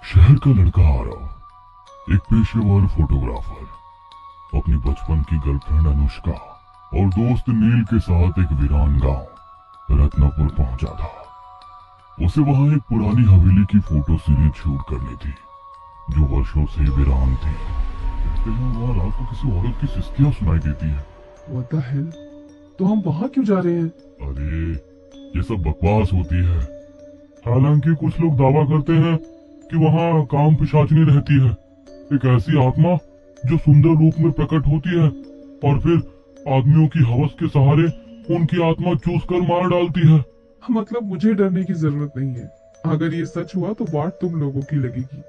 शहर का लड़का आ रहा, एक पेशेवर फोटोग्राफर अपनी बचपन की गर्लफ्रेंड अनुष्का और दोस्त नील के साथ एक वीरान गांव रत्नापुर पहुंचा था। उसे वहां एक पुरानी हवेली की फोटो सीरीज शूट करनी थी जो वर्षों से वीरान थी। कहते हैं वहां रात को किसी औरत की सिसकियां सुनाई देती है। What the hell? तो हम वहाँ क्यों जा रहे हैं? अरे ये सब बकवास होती है। हालांकि कुछ लोग दावा करते हैं कि वहाँ काम पिशाचनी रहती है, एक ऐसी आत्मा जो सुंदर रूप में प्रकट होती है और फिर आदमियों की हवस के सहारे उनकी आत्मा चूस कर मार डालती है। मतलब मुझे डरने की जरूरत नहीं है। अगर ये सच हुआ तो वाट तुम लोगों की लगेगी।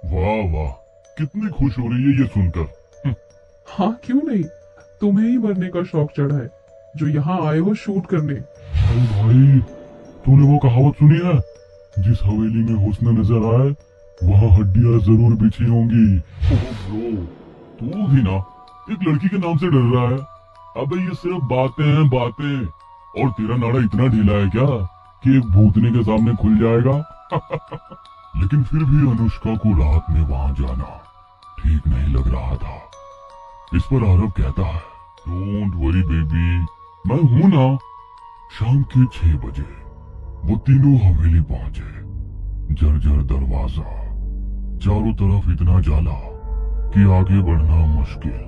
वाह वाह, कितनी खुश हो रही है ये सुनकर। हाँ क्यों नहीं, तुम्हें ही मरने का शौक चढ़ा है जो यहाँ आए हो शूट करने। अरे भाई, तूने वो कहावत सुनी है, जिस हवेली में हुस्न नजर आए वहाँ हड्डियां जरूर बिछी होंगी। ब्रो, तू भी ना एक लड़की के नाम से डर रहा है? अबे ये सिर्फ बातें हैं बातें, और तेरा नाड़ा इतना ढीला है क्या कि एक भूतने के सामने खुल जाएगा? लेकिन फिर भी अनुष्का को रात में वहां जाना ठीक नहीं लग रहा था। इस पर आरव कहता है, डोंट वरी बेबी, मैं हूं ना। शाम के 6 बजे वो तीनों हवेली पहुंचे। जर्जर दरवाजा, चारों तरफ इतना जाला कि आगे बढ़ना मुश्किल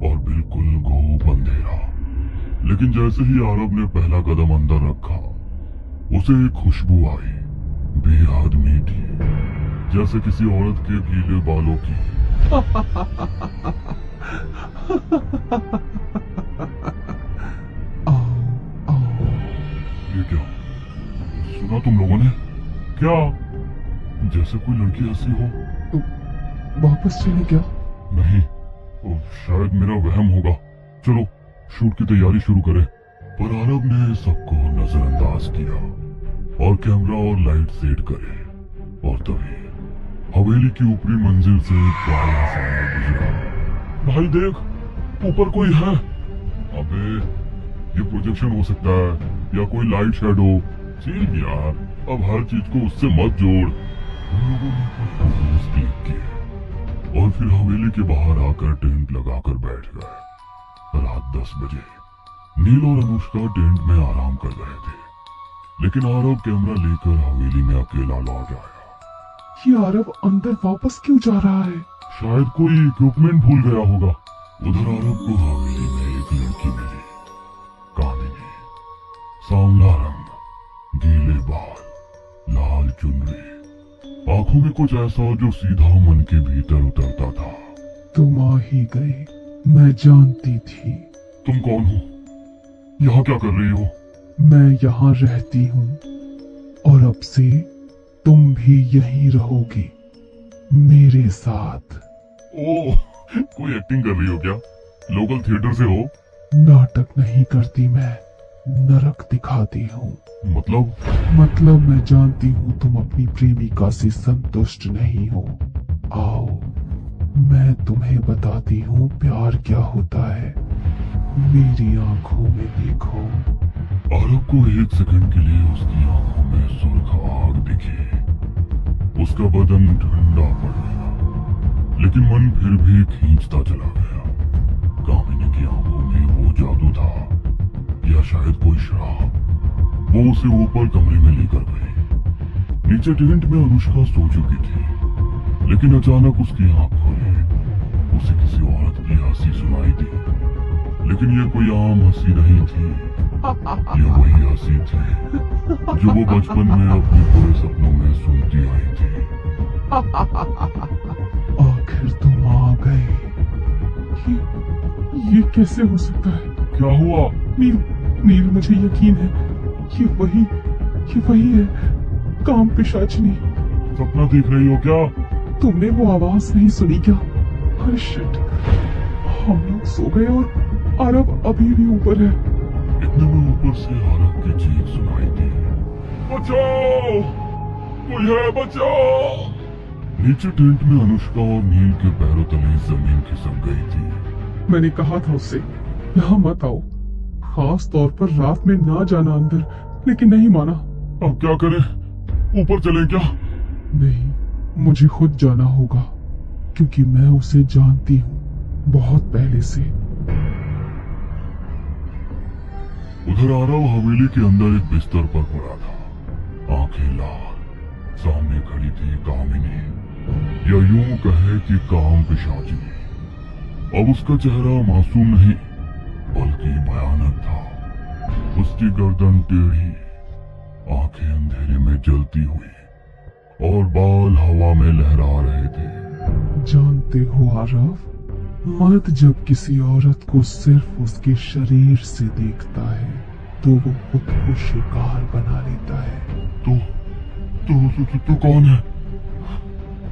और बिल्कुल घोप अंधेरा। लेकिन जैसे ही आरव ने पहला कदम अंदर रखा, उसे एक खुशबू आई, बेहद मीठी, जैसे किसी औरत के गीले बालों की। ये क्या सुना तुम लोगों ने? क्या जैसे कोई लड़की हंसी हो? तो वापस चले क्या? नहीं, शायद मेरा वहम होगा। चलो शूट की तैयारी शुरू करें। पर आरव ने सबको नजरअंदाज किया और कैमरा और लाइट सेट करे, और तभी हवेली की ऊपरी मंजिल से एक काला सांड गुजरा। भाई देख, ऊपर कोई है। अबे ये प्रोजेक्शन हो सकता है या कोई लाइट शैडो। चल यार, अब हर चीज को उससे मत जोड़। उन लोगों ने कुछ फोटोज क्लिक किए और फिर हवेली के बाहर आकर टेंट लगाकर बैठ गए। रात 10 बजे नील और अनुष्का टेंट में आराम कर रहे थे, लेकिन आरव कैमरा लेकर हवेली में अकेला लौट आया। ये आरव अंदर वापस क्यों जा रहा है? शायद कोई इक्विपमेंट भूल गया होगा। उधर आरव को हवेली में एक लड़की मिली, कामिनी, सांवला रंग, गीले बाल, लाल चुनरी, आंखों में कुछ ऐसा जो सीधा मन के भीतर उतरता था। तुम आ ही गए, मैं जानती थी। तुम कौन हो? यहाँ क्या कर रही हो? मैं यहाँ रहती हूँ और अब से तुम भी यहीं रहोगी मेरे साथ। ओह, कोई एक्टिंग कर रही हो क्या? लोकल थिएटर से हो? नाटक नहीं करती मैं, नरक दिखाती हूँ। मतलब मैं जानती हूँ तुम अपनी प्रेमिका से संतुष्ट नहीं हो। आओ, मैं तुम्हें बताती हूँ प्यार क्या होता है। मेरी आंखों में देखो। आरव को एक सेकंड के लिए उसकी आंखों में सुर्ख आग दिखी। उसका बदन ठंडा पड़ गया, लेकिन मन फिर भी खींचता चला गया। कामिनी की आंखों में वो जादू था या शायद कोई शराब। वो उसे ऊपर कमरे में लेकर गई। नीचे टेंट में अनुष्का सो चुकी थी, लेकिन अचानक उसकी आंख खुली। उसे किसी औरत की हंसी सुनाई दी, लेकिन ये कोई आम हंसी नहीं थी। ये वही हंसी थी जो वो बचपन में अपने बुरे सपनों में सुनती आई थी। आखिर तुम आ गए। ये कैसे हो सकता है? क्या हुआ? नील, मुझे यकीन है ये वही है, काम पिशाचनी। सपना देख रही हो क्या? तुमने वो आवाज नहीं सुनी क्या? अरे शिट, हम लोग सो गए और आरव अभी भी ऊपर है। इतने में ऊपर से आरव की चीख सुनाई दी, बचाओ, कोई है, बचाओ। नीचे टेंट में अनुष्का और नील के पैरों तले जमीन खिसक गई थी। मैंने कहा था उससे यहाँ मत आओ, खास तौर पर रात में ना जाना अंदर, लेकिन नहीं माना। अब क्या करें? ऊपर चलें क्या? नहीं, मुझे खुद जाना होगा, क्योंकि मैं उसे जानती हूँ बहुत पहले से। उधर आरव हवेली के अंदर एक बिस्तर पर पड़ा था, आंखें लाल। सामने खड़ी थी कामिनी, या यूं कहे कि काम पिशाचिनी। अब उसका चेहरा मासूम नहीं बल्कि भयानक था। उसकी गर्दन टेढ़ी, आंखें अंधेरे में जलती हुई और बाल हवा में लहरा रहे थे। जानते हो आरव, मर्द जब किसी औरत को सिर्फ उसके शरीर से देखता है तो वो खुद को शिकार बना लेता है। तो कौन है?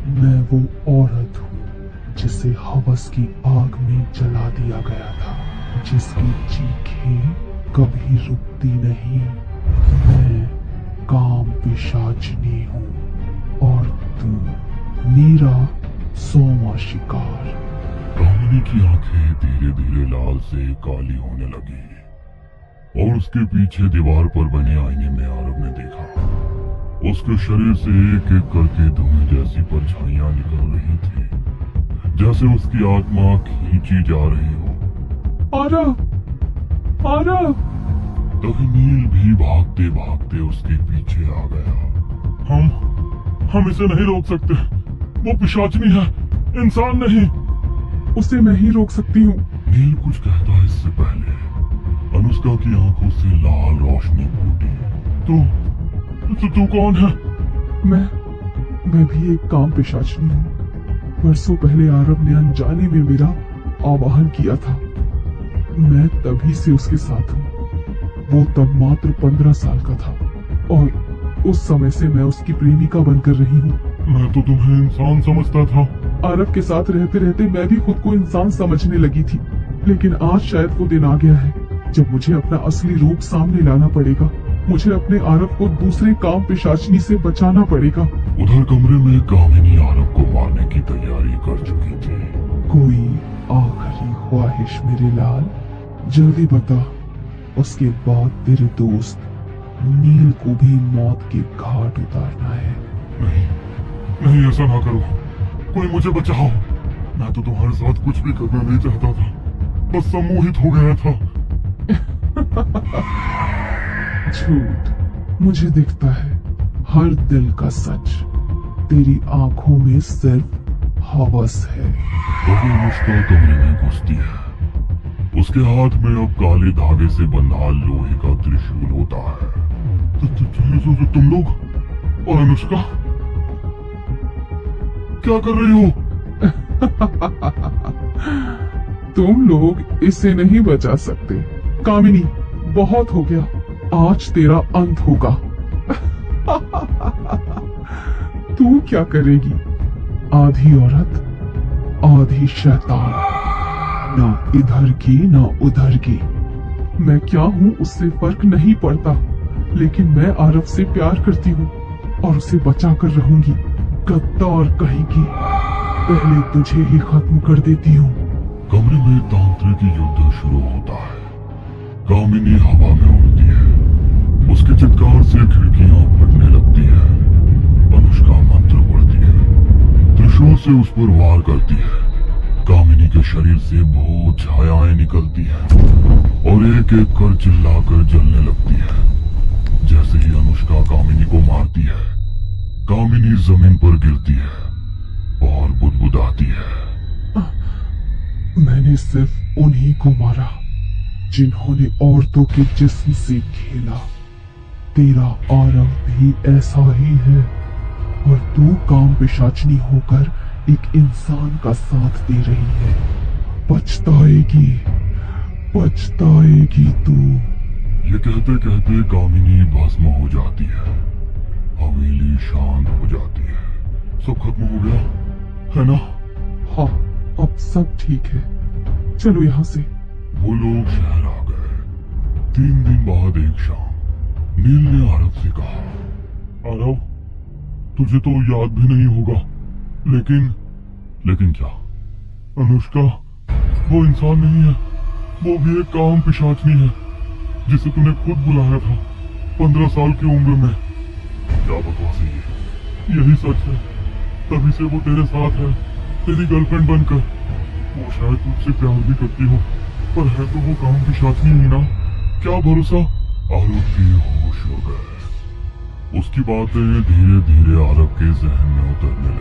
मैं वो औरत हूँ जिसे हवस की आग में जला दिया गया था, जिसकी चीखें कभी रुकती नहीं। मैं काम पिशाचिनी हूँ और तू मेरा 100वां शिकार। कामिनी की आंखें धीरे धीरे लाल से काली होने लगी और उसके पीछे दीवार पर बने आईने में आरव ने देखा। उसके शरीर से एक एक करके धुएं जैसी परछाइयां निकल रही थी, जैसे उसकी आत्मा खींची जा रही हो। आरव, आरव! तभी नील भी भागते भागते उसके पीछे आ गया। हम इसे नहीं रोक सकते, वो पिशाचिनी है, इंसान नहीं। उसे मैं ही रोक सकती हूँ। नील कुछ कहता इससे पहले अनुष्का की आंखों से लाल रोशनी फूटी। तू कौन है? मैं भी एक काम पिशाचिनी हूँ। परसों पहले आरव ने अनजाने में मेरा आवाहन किया था। मैं तभी से उसके साथ हूँ। वो तब मात्र 15 साल का था और उस समय से मैं उसकी प्रेमिका बनकर रही हूँ। मैं तो तुम्हें इंसान समझता था। आरव के साथ रहते रहते मैं भी खुद को इंसान समझने लगी थी, लेकिन आज शायद वो दिन आ गया है जब मुझे अपना असली रूप सामने लाना पड़ेगा। मुझे अपने आरव को दूसरे काम पिशाचिनी से बचाना पड़ेगा। उधर कमरे में कामिनी आरव को मारने की तैयारी कर चुकी थी। कोई आखिरी ख्वाहिश मेरे लाल, जल्दी बता। उसके बाद तेरे दोस्त नील को भी मौत के घाट उतारना है। नहीं, ऐसा ना करो। कोई मुझे बचाओ। मैं तो तुम्हारे साथ कुछ भी करना नहीं चाहता था, बस सम्मोहित हो गया था। झूठ, मुझे दिखता है हर दिल का सच। तेरी आंखों में सिर्फ हवस है। तभी अनुष्का कमरे में घुसती है। उसके हाथ में अब काले धागे से बंधा लोहे का त्रिशूल होता है। तुम लोग और अनुष्का क्या कर रही हो? तुम लोग इसे नहीं बचा सकते। कामिनी, बहुत हो गया, आज तेरा अंत होगा। तू क्या करेगी? आधी औरत, आधी शैतान, ना इधर की ना उधर की। मैं क्या हूँ उससे फर्क नहीं पड़ता, लेकिन मैं आरव से प्यार करती हूँ और उसे बचा कर रहूंगी। गद्दार कहेगी, पहले तुझे ही खत्म कर देती हूँ। कमरे में तांत्रिक युद्ध शुरू होता है। कामिनी हवा में उड़ती है, उसके चित्कार से खिड़कियां फटने लगती है। अनुष्का मंत्र पढ़ती है, त्रिशूल से उस पर वार करती है। कामिनी के शरीर से भूत छायाएं निकलती हैं और एक एक कर चिल्लाकर जलने लगती है। जैसे ही अनुष्का कामिनी को मारती है, कामिनी जमीन पर गिरती है और बुदबुदाती है। मैंने सिर्फ उन्हीं को मारा जिन्होंने औरतों के जिस्म से खेला। तेरा आरव भी ऐसा ही है और तू काम पिशाचिनी होकर एक इंसान का साथ दे रही है। पछताएगी, पछताएगी तू। ये कहते कहते कामिनी भस्म हो जाती है। हवेली शांत हो जाती है। सब खत्म हो गया है ना? हाँ, अब सब ठीक है। चलो यहाँ से। वो लोग शहर आ गए। 3 दिन बाद एक शाम नील ने आरव से कहा, आरव, तुझे तो याद भी नहीं होगा, लेकिन क्या? अनुष्का वो इंसान नहीं है, वो भी एक काम पिशाचनी है जिसे तूने खुद बुलाया था 15 साल की उम्र में। क्या बकवास है ये? यही सच है, तभी से वो तेरे साथ है, तेरी गर्लफ्रेंड बनकर। वो शायद तुझसे प्यार भी करती हो, पर है तो वो काम की साथी ही ना। क्या भरोसा। आरोपी होश हो गए। उसकी बातें धीरे धीरे आरव के जहन में उतरने लगी।